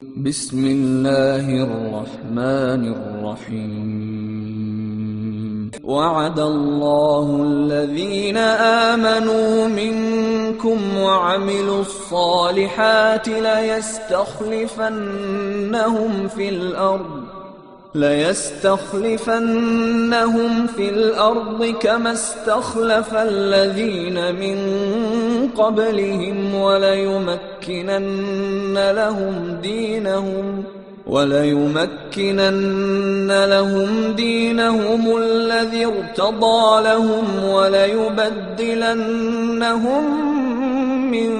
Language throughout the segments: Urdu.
بسم اللہ الرحمن الرحیم وعد اللہ الذین آمنوا منکم وعملوا الصالحات ليستخلفنهم في الأرض كما استخلف الذين من قبلهم وليمكنن لهم دينهم الذي ارتضى لهم وليبدلنهم من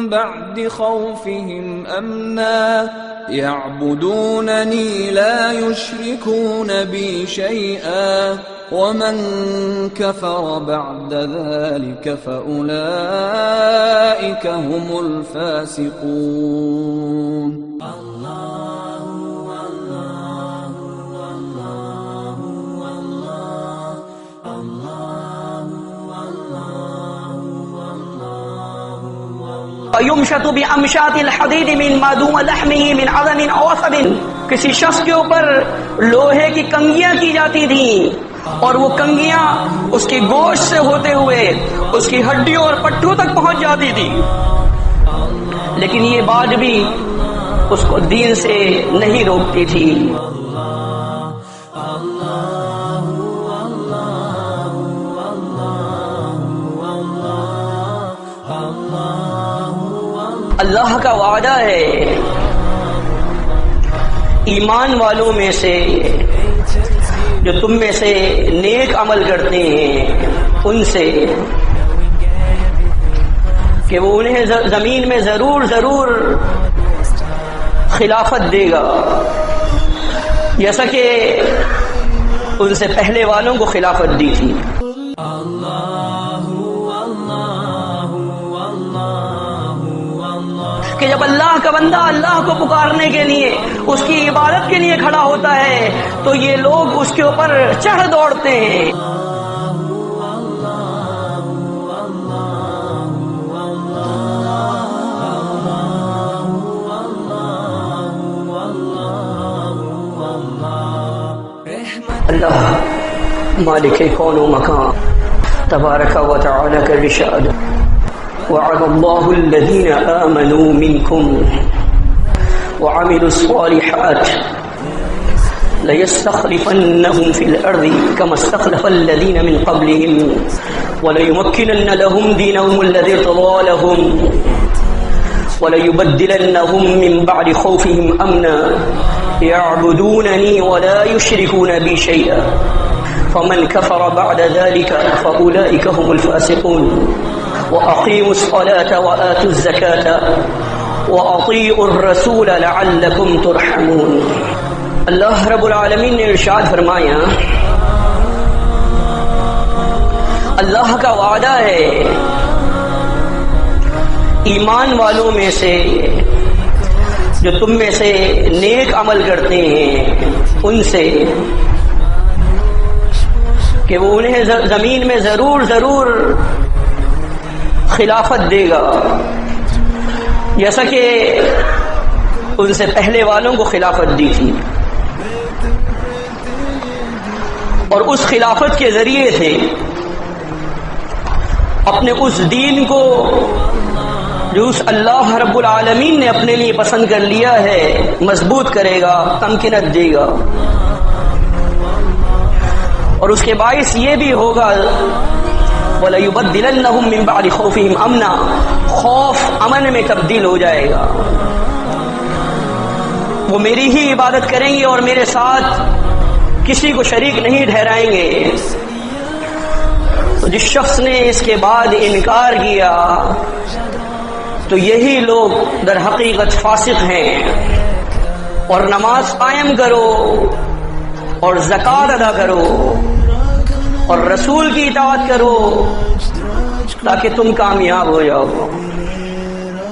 بعد خوفهم أمنا يعبدونني لا يشركون بي شيئا ومن كفر بعد ذلك فأولئك هم الفاسقون. یمشط بامشاط الحدید من ما دون لحمه من عظم او عصب، کسی شخص کے اوپر لوہے کی کنگیاں کی جاتی تھیں اور وہ کنگیاں اس کی گوشت سے ہوتے ہوئے اس کی ہڈیوں اور پٹھوں تک پہنچ جاتی تھی، لیکن یہ بات بھی اس کو دین سے نہیں روکتی تھی. اللہ کا وعدہ ہے ایمان والوں میں سے جو تم میں سے نیک عمل کرتے ہیں ان سے کہ وہ انہیں زمین میں ضرور خلافت دے گا، جیسا کہ ان سے پہلے والوں کو خلافت دی تھی. کہ جب اللہ کا بندہ اللہ کو پکارنے کے لیے اس کی عبادت کے لیے کھڑا ہوتا ہے تو یہ لوگ اس کے اوپر چڑھ دوڑتے ہیں. اللہ مالک کون و مکان تبارک و تعالی کا ارشاد وعد اللہ الذین آمنوا منکم وعملوا الصالحات ليستخلفنهم في الأرض كما استخلف الذين من قبلهم وليمكنن لهم دينهم الذي ارتضى لهم وليبدلنهم من بعد خوفهم أمنا يعبدونني ولا يشركون بي شيئا فمن كفر بعد ذلك فأولئك هم الفاسقون. وأقيموا الصلاة وآتوا الزكاة وأطيعوا الرسول لعلكم ترحمون. اللہ رب العالمین نے ارشاد فرمایا اللہ کا وعدہ ہے ایمان والوں میں سے جو تم میں سے نیک عمل کرتے ہیں ان سے کہ وہ انہیں زمین میں ضرور خلافت دے گا، جیسا کہ ان سے پہلے والوں کو خلافت دی تھی، اور اس خلافت کے ذریعے سے اپنے اس دین کو جو اس اللہ رب العالمین نے اپنے لیے پسند کر لیا ہے مضبوط کرے گا، تمکنت دے گا. اور اس کے باعث یہ بھی ہوگا وَلَيُبَدِّلَنَّهُم مِّن بَعْدِ خَوْفِهِمْ أَمْنًا، خوف امن میں تبدیل ہو جائے گا. وہ میری ہی عبادت کریں گے اور میرے ساتھ کسی کو شریک نہیں ٹھہرائیں گے. تو جس شخص نے اس کے بعد انکار کیا تو یہی لوگ در حقیقت فاسق ہیں. اور نماز قائم کرو اور زکوٰۃ ادا کرو اور رسول کی اطاعت کرو تاکہ تم کامیاب ہو جاؤ.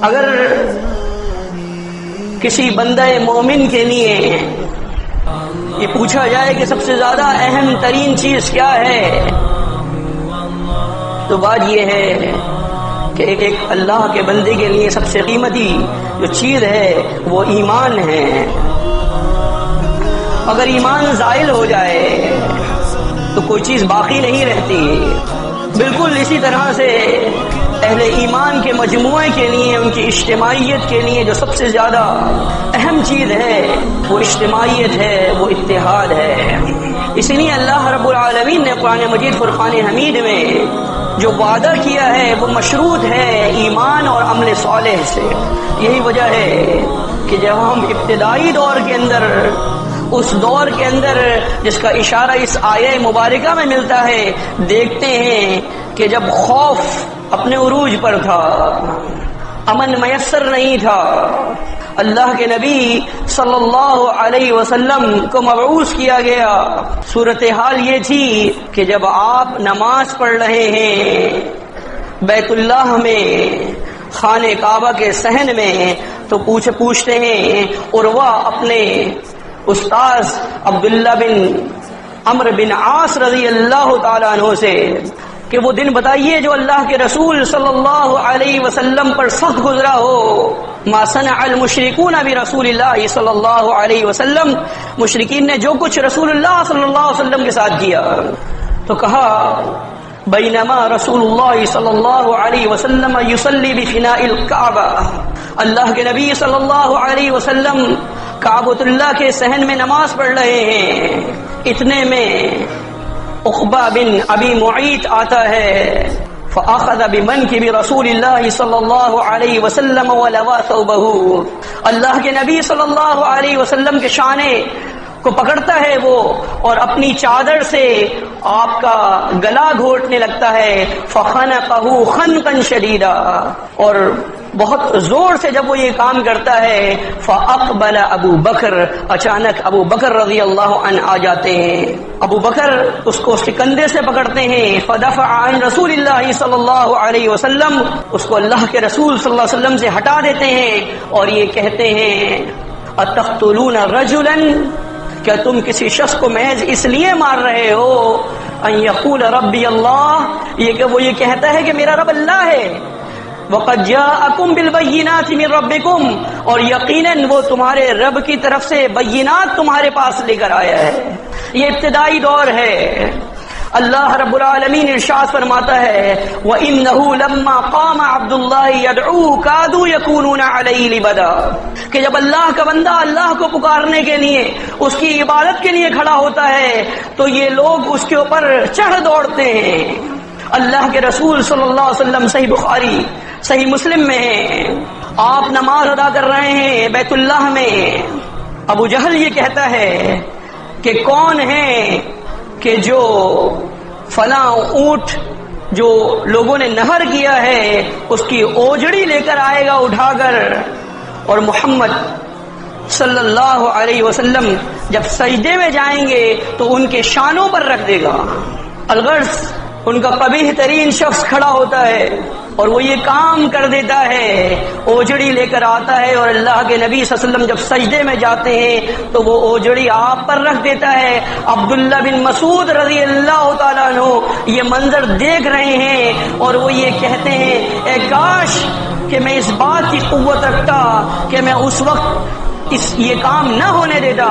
اگر کسی بندہ مومن کے لیے یہ پوچھا جائے کہ سب سے زیادہ اہم ترین چیز کیا ہے تو بات یہ ہے کہ ایک اللہ کے بندے کے لیے سب سے قیمتی جو چیز ہے وہ ایمان ہے. اگر ایمان زائل ہو جائے تو کوئی چیز باقی نہیں رہتی. بالکل اسی طرح سے اہل ایمان کے مجموعے کے لیے، ان کی اجتماعیت کے لیے جو سب سے زیادہ اہم چیز ہے وہ اجتماعیت ہے، وہ اتحاد ہے. اس لیے اللہ رب العالمین نے قرآن مجید فرقان حمید میں جو وعدہ کیا ہے وہ مشروط ہے ایمان اور عمل صالح سے. یہی وجہ ہے کہ جب ہم ابتدائی دور کے اندر، اس دور کے اندر جس کا اشارہ اس آیہ مبارکہ میں ملتا ہے، دیکھتے ہیں کہ جب خوف اپنے عروج پر تھا، امن میسر نہیں تھا، اللہ کے نبی صلی اللہ علیہ وسلم کو مبعوث کیا گیا. صورتحال یہ تھی کہ جب آپ نماز پڑھ رہے ہیں بیت اللہ میں، خانہ کعبہ کے صحن میں، تو پوچھتے ہیں عروہ اپنے استاذ عبداللہ بن عمرو بن عاص رضی اللہ تعالیٰ عنہ سے کہ وہ دن بتائیے جو اللہ کے رسول صلی اللہ علیہ وسلم پر سخت گزرا ہو. ما صنع المشرکون برسول اللہ صلی اللہ علیہ وسلم، مشرکین نے جو کچھ رسول اللہ صلی اللہ علیہ وسلم کے ساتھ کیا. تو کہا بینما رسول اللہ صلی اللہ علیہ وسلم یصلی بفناء الکعبہ، اللہ کے نبی صلی اللہ علیہ وسلم کعبۃ اللہ کے صحن میں نماز پڑھ رہے ہیں. اتنے میں عقبہ بن ابی معیط آتا ہے، فاخذ بمنکب رسول اللہ صلی اللہ علیہ وسلم ولوا ثوبہ، اللہ کے نبی صلی اللہ علیہ وسلم کے شانے کو پکڑتا ہے وہ اور اپنی چادر سے آپ کا گلا گھونٹنے لگتا ہے. فخنقہ خنقا شدیدا، اور بہت زور سے جب وہ یہ کام کرتا ہے، فاقبل ابو بکر، اچانک ابو بکر رضی اللہ عنہ آ جاتے ہیں. ابو بکر اس کو اس کے کندھے سے پکڑتے ہیں. فدفع عن رسول اللہ صلی اللہ علیہ وسلم، اس کو اللہ کے رسول صلی اللہ علیہ وسلم سے ہٹا دیتے ہیں اور یہ کہتے ہیں اتقتلون رجلا، کیا تم کسی شخص کو محض اس لیے مار رہے ہو ان یقول ربی اللہ، یہ کہ وہ یہ کہتا ہے کہ میرا رب اللہ ہے. وقد جاءکم بالبینات من ربکم، اور یقیناً وہ تمہارے رب کی طرف سے بینات تمہارے پاس لے کر آیا ہے. یہ ابتدائی دور ہے. اللہ رب العالمین ارشاد فرماتا ہے وَإِنَّهُ لَمَّا قَامَ عَبْدُ اللَّهِ يَدْعُوهُ كَادُوا يَكُونُونَ عَلَيْهِ لِبَدًا، کہ جب اللہ کا بندہ اللہ کو پکارنے کے لیے، اس کی عبادت کے لیے کھڑا ہوتا ہے تو یہ لوگ اس کے اوپر چڑھ دوڑتے ہیں. اللہ کے رسول صلی اللہ علیہ وسلم صحیح بخاری صحیح مسلم میں ہیں، آپ نماز ادا کر رہے ہیں بیت اللہ میں. ابو جہل یہ کہتا ہے کہ کون ہے کہ جو فلاں اونٹ جو لوگوں نے نہر کیا ہے اس کی اوجڑی لے کر آئے گا اٹھا کر، اور محمد صلی اللہ علیہ وسلم جب سجدے میں جائیں گے تو ان کے شانوں پر رکھ دے گا. الغرض ان کا قبیح ترین شخص کھڑا ہوتا ہے اور وہ یہ کام کر دیتا ہے، اوجڑی لے کر آتا ہے اور اللہ کے نبی صلی اللہ علیہ وسلم جب سجدے میں جاتے ہیں تو وہ اوجڑی آپ پر رکھ دیتا ہے. عبداللہ بن مسعود رضی اللہ تعالیٰ عنہ یہ منظر دیکھ رہے ہیں اور وہ یہ کہتے ہیں اے کاش کہ میں اس بات کی قوت رکھتا کہ میں اس وقت یہ کام نہ ہونے دیتا.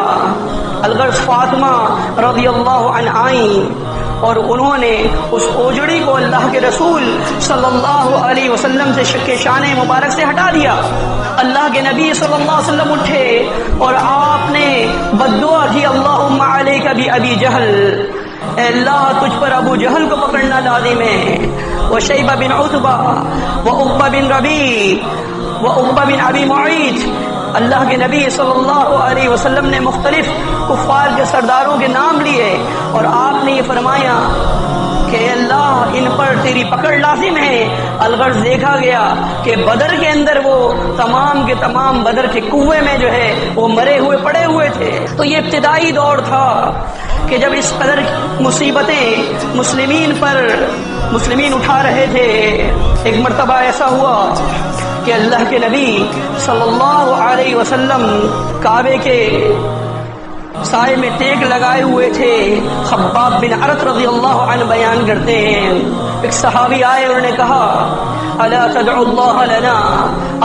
الغرض فاطمہ رضی اللہ عنہ آئیں اور انہوں نے اس اوجڑی کو اللہ کے رسول صلی اللہ علیہ وسلم سے شک شان مبارک سے ہٹا دیا. اللہ کے نبی صلی اللہ علیہ وسلم اٹھے اور آپ نے بد دعا کی اللہم علیک بی جہل، اے اللہ تجھ پر ابو جہل کو پکڑنا لازم ہے. وشیبہ بن عتبہ وعقبہ بن ربیع وعقبہ بن ابی معیط، اللہ کے نبی صلی اللہ علیہ وسلم نے مختلف کفار کے سرداروں کے نام لیے اور آپ نے یہ فرمایا کہ اللہ ان پر تیری پکڑ لازم ہے. الغرض دیکھا گیا کہ بدر کے اندر وہ تمام کے تمام بدر کے کنویں میں جو ہے وہ مرے ہوئے پڑے ہوئے تھے. تو یہ ابتدائی دور تھا کہ جب اس قدر مصیبتیں مسلمین اٹھا رہے تھے. ایک مرتبہ ایسا ہوا کہ اللہ کے نبی صلی اللہ علیہ وسلم کعبے کے سائے میں ٹیک لگائے ہوئے تھے. خباب بن عرط رضی اللہ عنہ بیان کرتے ہیں ایک صحابی آئے اور نے کہا الا تدعو اللہ لنا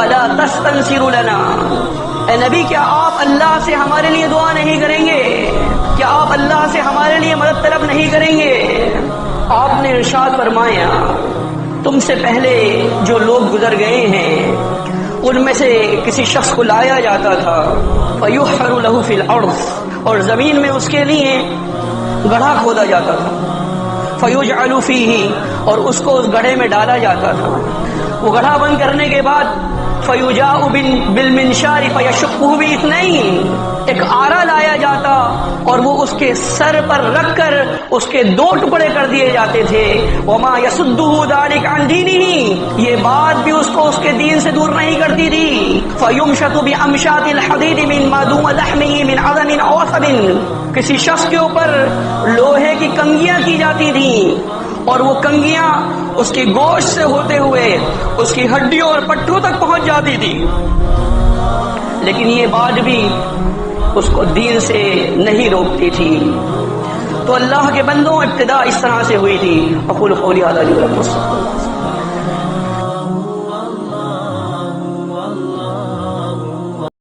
الا تستنصر لنا، اے نبی کیا آپ اللہ سے ہمارے لیے دعا نہیں کریں گے؟ کیا آپ اللہ سے ہمارے لیے مدد طلب نہیں کریں گے؟ آپ نے ارشاد فرمایا تم سے پہلے جو لوگ گزر گئے ہیں ان میں سے کسی شخص کو لایا جاتا تھا فیحفر له فی الارض، اور زمین میں اس کے لیے گڑھا کھودا جاتا تھا، فیجعل فیہ، اور اس کو اس گڑھے میں ڈالا جاتا تھا، وہ گڑھا بند کرنے کے بعد فیجاء بالمنشار فیشقہ باثنین، ایک آرا لایا جاتا اور وہ اس کے سر پر رکھ کر اس کے دو ٹکڑے کر دیے جاتے تھے، وما یصدہ ذلک عن دینہ، یہ بات بھی اس کو اس کے دین سے دور نہیں کرتی تھی، فیمشط بامشاط الحدید من ما دون لحمہ من عظم او عصب، کسی شخص کے اوپر لوہے کی کنگیاں کی جاتی تھیں اور وہ کنگیاں اس کی گوشت سے ہوتے ہوئے اس کی ہڈیوں اور پٹھوں تک پہنچ جاتی تھی، لیکن یہ بات بھی اس کو دین سے نہیں روکتی تھی۔ تو اللہ کے بندوں ابتدا اس طرح سے ہوئی تھی۔ اقول قولی ھذا